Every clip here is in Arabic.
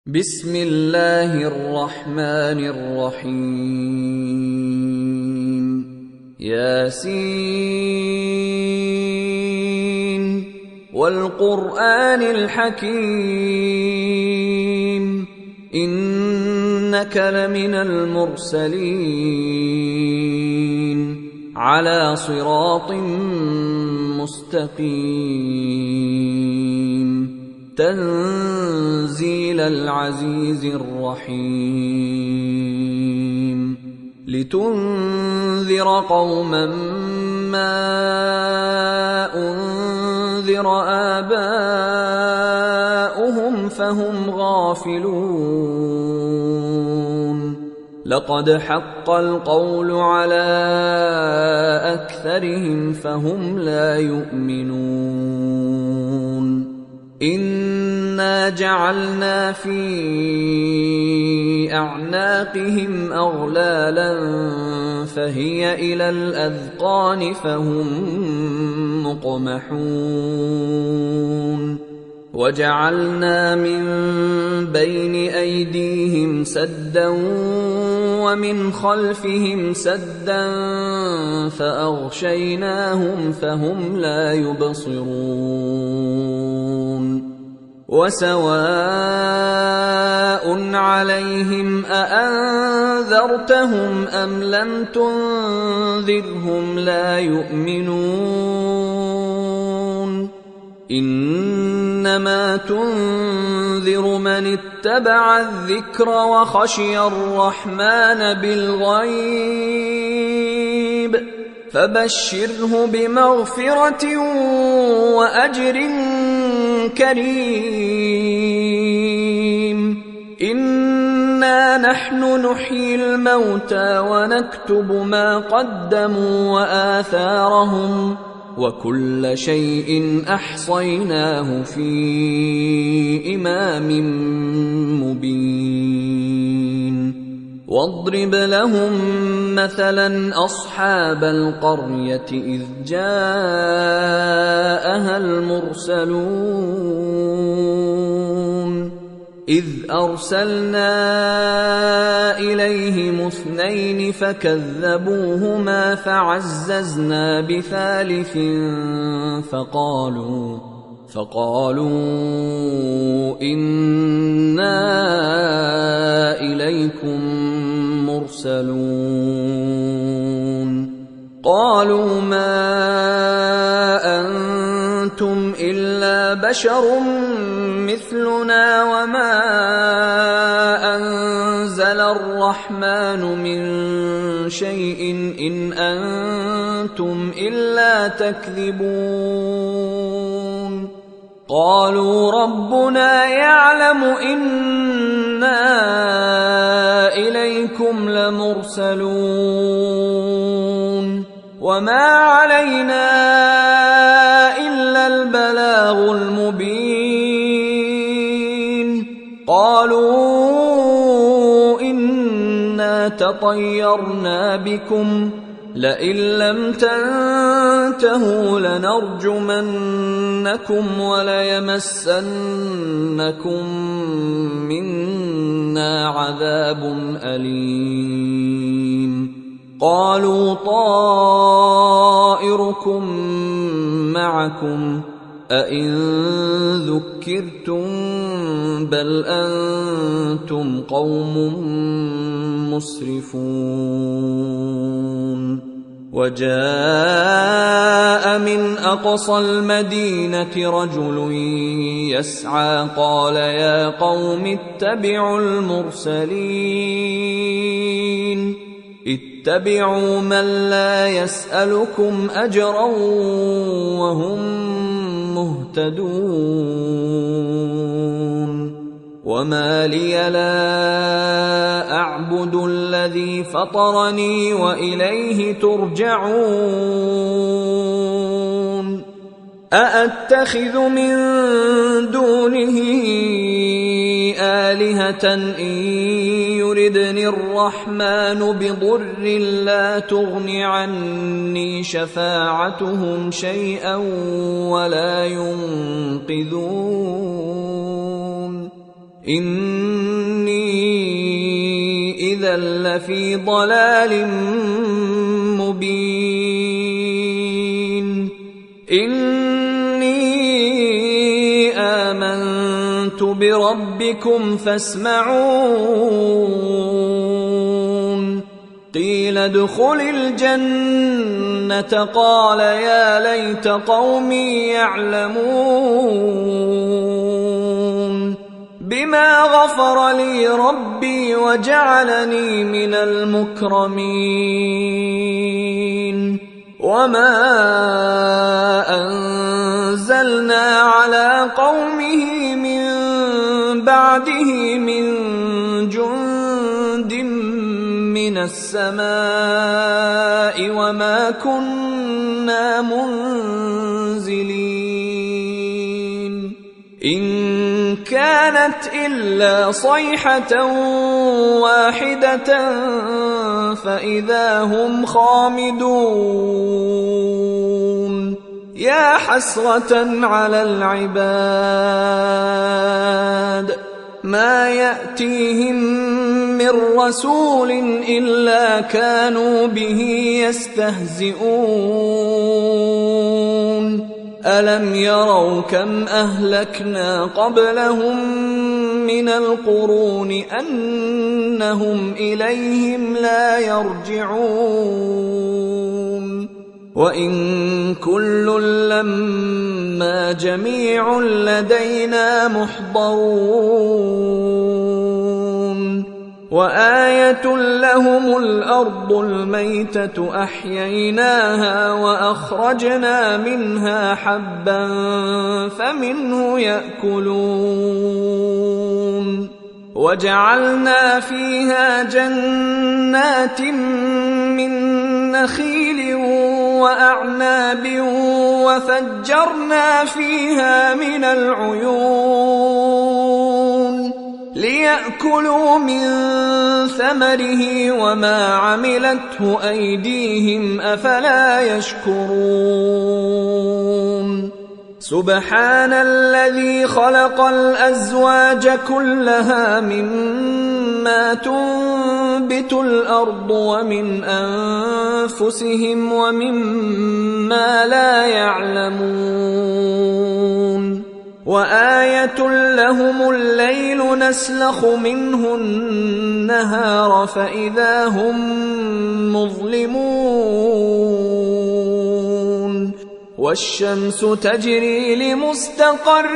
بسم الله الرحمن الرحيم ياسين والقرآن الحكيم إنك لمن المرسلين على صراط مستقيم تنزيل العزيز الرحيم لتنذر قوما ما أنذر آباؤهم فهم غافلون لقد حق القول على أكثرهم فهم لا يؤمنون إنا جعلنا في أعناقهم أغلالا فهي إلى الأذقان فهم مقمحون وجعلنا من بين أيديهم سدا ومن خلفهم سدا فأغشيناهم فهم لا يبصرون وسواء عليهم أأنذرتهم أم لم تنذرهم لا يؤمنون إنما تنذر من اتبع الذكر وخشي الرحمن بالغيب فبشره بمغفرة وأجر كريم إنا نحن نحيي الموتى ونكتب ما قدموا وآثارهم وكل شيء أحصيناه في إمام مبين واضرب لهم مثلا أصحاب القرية إذ جاءها المرسلون إذ أرسلنا إليهم 2 فكذبوهما فعززنا بثالث فقالوا إنا إليكم مرسلون قالوا ما أنتم إلا بشر مثلنا وما أنزل الرحمن من شيء إن أنتم إلا تكذبون قالوا ربنا يعلم إنا إليكم لمرسلون وما علينا إلا البلاغ المبين قالوا إنا تطيرنا بكم لئن لم تنتهوا لنرجمنكم وليمسنكم منا عذاب أليم قالوا طائركم معكم أئن ذكرتم بل أنتم قوم مسرفون وجاء من أقصى المدينة رجل يسعى قال يا قوم اتبعوا المرسلين اتبعوا من لا يسألكم أجرا وهم مهتدون وما لي لا أعبد الذي فطرني وإليه ترجعون أأتخذ من دونه آلهة إن يردني الرحمن بضر لا تغن عني شفاعتهم شيئا ولا ينقذون إني إذا لفي ضلال مبين إني آمنت بربكم فاسمعون قيل ادخل الجنة قال يا ليت قومي يعلمون بما غفر لي ربي وجعلني من المكرمين وما أنزلنا على قومه من بعده من جند من السماء وما كنا منزلين إن كانت إلا صيحة واحدة فإذا هم خامدون يا حسرة على العباد ما يأتيهم من رسول إلا كانوا به يستهزئون ألم يروا كم أهلكنا قبلهم من القرون أنهم إليهم لا يرجعون وإن كل لما جميع لدينا محضرون وآية لهم الأرض الميتة أحييناها وأخرجنا منها حبا فمنه يأكلون وجعلنا فيها جنات من نخيل وأعناب وفجرنا فيها من العيون ليأكلوا من ثمره وما عملته أيديهم أفلا يشكرون سبحان الذي خلق الأزواج كلها مما تنبت الأرض ومن أنفسهم ومما لا يعلمون وآية لهم الليل نسلخ منه النهار فإذا هم مظلمون والشمس تجري لمستقر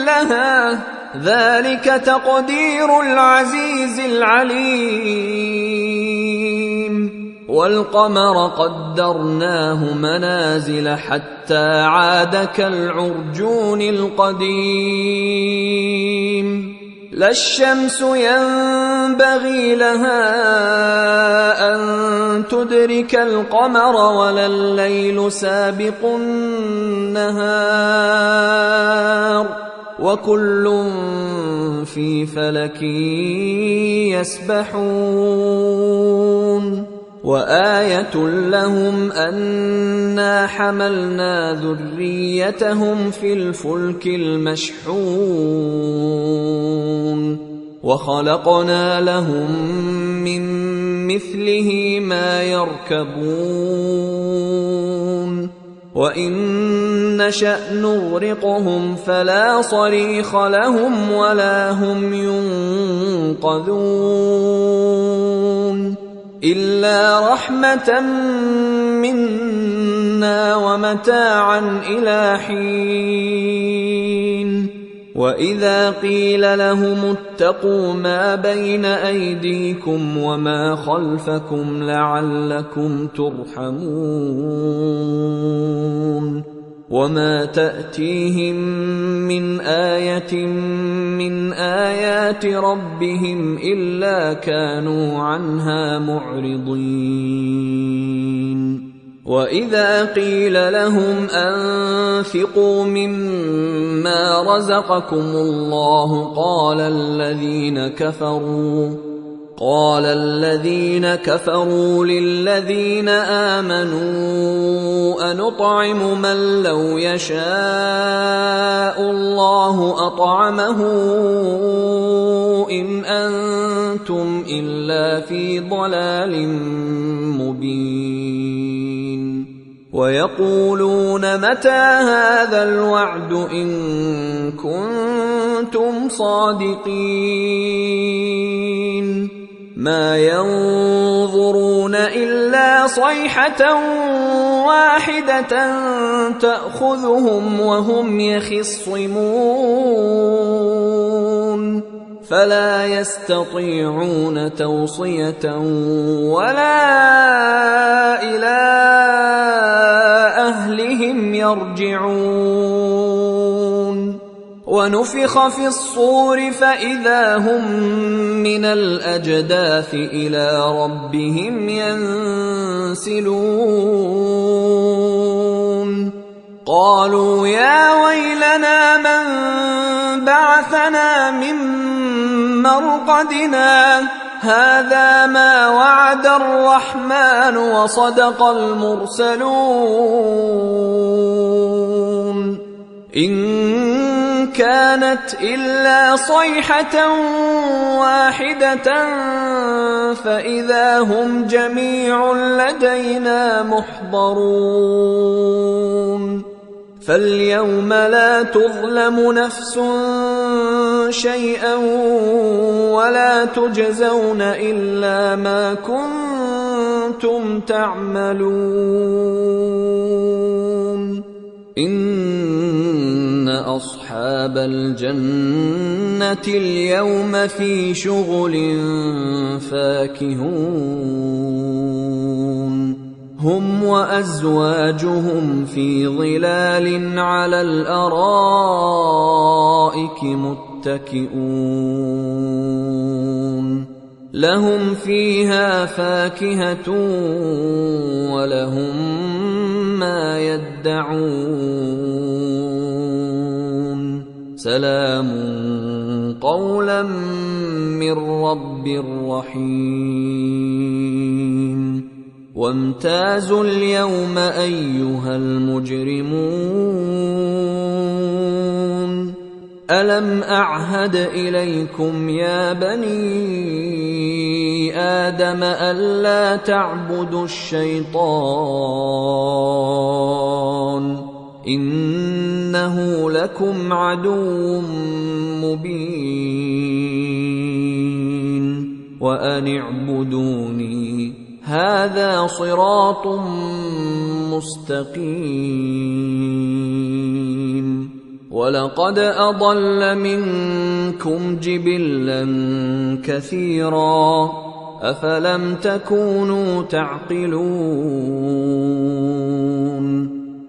لها ذلك تقدير العزيز العليم والقمر قدرناه منازل حتى عاد كالعرجون القديم لا الشمس ينبغي لها أن تدرك القمر ولا الليل سابق النهار وكل في فلك يسبحون وآية لهم أنا حملنا ذريتهم في الفلك المشحون وخلقنا لهم من مثله ما يركبون وإن نشأ نغرقهم فلا صريخ لهم ولا هم ينقذون إلا رحمة منا ومتاعا إلى حين وإذا قيل لهم اتقوا ما بين أيديكم وما خلفكم لعلكم ترحمون وما تأتيهم من آية من آيات ربهم إلا كانوا عنها معرضين وإذا قيل لهم أنفقوا مما رزقكم الله قال الذين كفروا للذين آمنوا أنطعم من لو يشاء الله أطعمه إن أنتم إلا في ضلال مبين ويقولون متى هذا الوعد إن كنتم صادقين ما ينظرون إلا صيحة واحدة تأخذهم وهم يخصمون فلا يستطيعون توصية ولا إلى أهلهم يرجعون ونفخ في الصور فإذا هم من الأجداث إلى ربهم ينسلون قالوا يا ويلنا من بعثنا من مرقدنا هذا ما وعد الرحمن وصدق المرسلون إن كانت إلا صيحة واحدة فإذا هم جميع لدينا محضرون فاليوم لا تظلم نفس شيئا ولا تجزون إلا ما كنتم تعملون إن أصحاب الجنة اليوم في شغل فاكهون هم وأزواجهم في ظلال على الأرائك متكئون لهم فيها فاكهة ولهم ما يدعون سلام قولا من رب رحيم وامتازوا اليوم أيها المجرمون ألم أعهد إليكم يا بني آدم ألا تعبدوا الشيطان إنه لكم عدو مبين وأن اعبدوني هذا صراط مستقيم ولقد أضل منكم جبلا كثيرا أفلم تكونوا تعقلون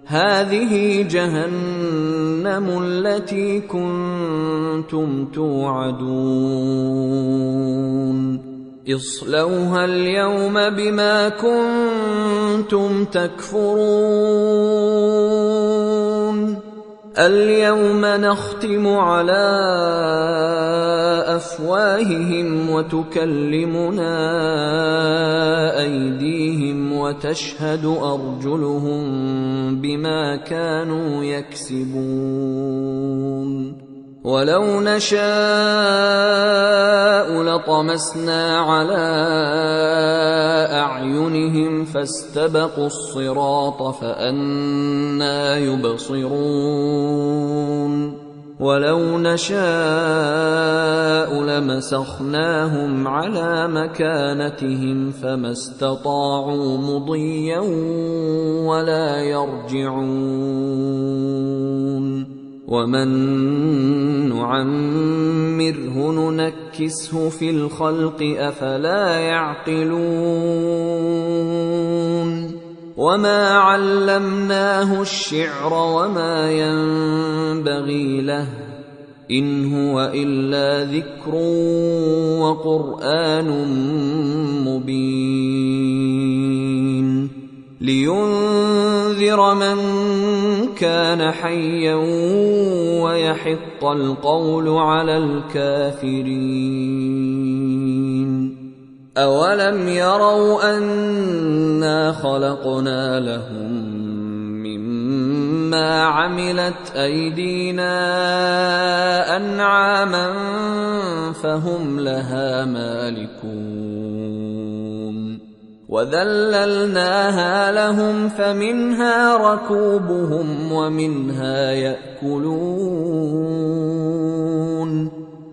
هذه جهنم التي كنتم توعدون اصلوها اليوم بما كنتم تكفرون اليوم نختم على أفواههم وتكلمنا أيديهم وتشهد أرجلهم بما كانوا يكسبون ولو نشاء لطمسنا على أعينهم فاستبقوا الصراط فأنى يبصرون ولو نشاء لمسخناهم على مكانتهم فما استطاعوا مضيا ولا يرجعون ومن نعمره ننكسه في الخلق أفلا يعقلون وما علمناه الشعر وما ينبغي له إن هو إلا ذكر وقرآن مبين لينذر من كان حيا ويحق القول على الكافرين أولم يروا أنا خلقنا لهم مما عملت أيدينا أنعاما فهم لها مالكون وذللناها لهم فمنها ركوبهم ومنها يأكلون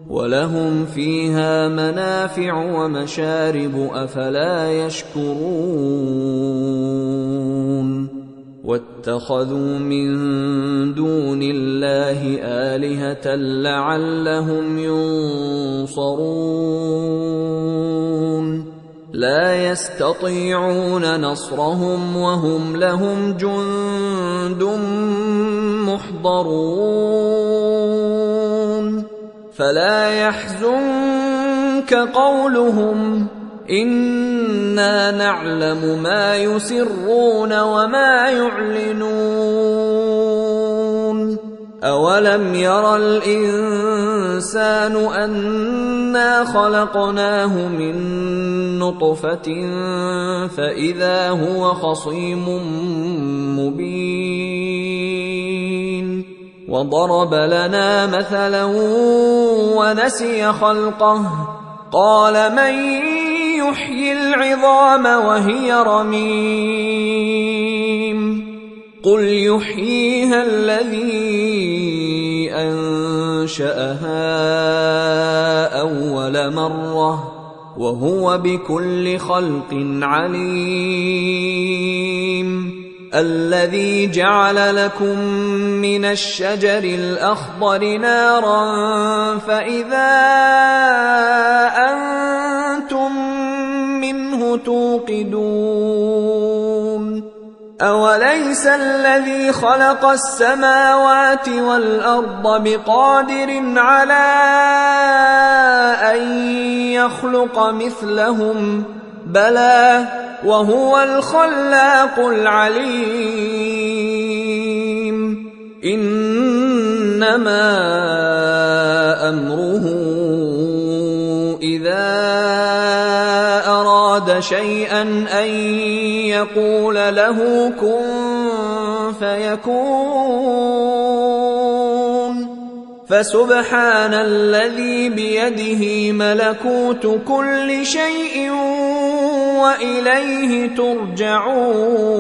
ولهم فيها منافع ومشارب أفلا يشكرون واتخذوا من دون الله آلهة لعلهم ينصرون لا يستطيعون نصرهم وهم لهم جند محضرون فلا يحزنك قولهم إنا نعلم ما يسرون وما يعلنون أولم ير الإنسان أنا خلقناه من نطفة فإذا هو خصيم مبين وضرب لنا مثلا ونسي خلقه قال من يحيي العظام وهي رميم قل يحييها الذي أنشأها أول مرة وهو بكل خلق عليم الذي جعل لكم من الشجر الأخضر نارا فإذا أنتم منه توقدون أوليس الذي خلق السماوات والأرض بقادر على أن يخلق مثلهم بلى وهو الخلاق العليم إنما أمره إذا أراد شيئا أن يقول له كن فيكون فسبحان الذي بيده ملكوت كل شيء وإليه ترجعون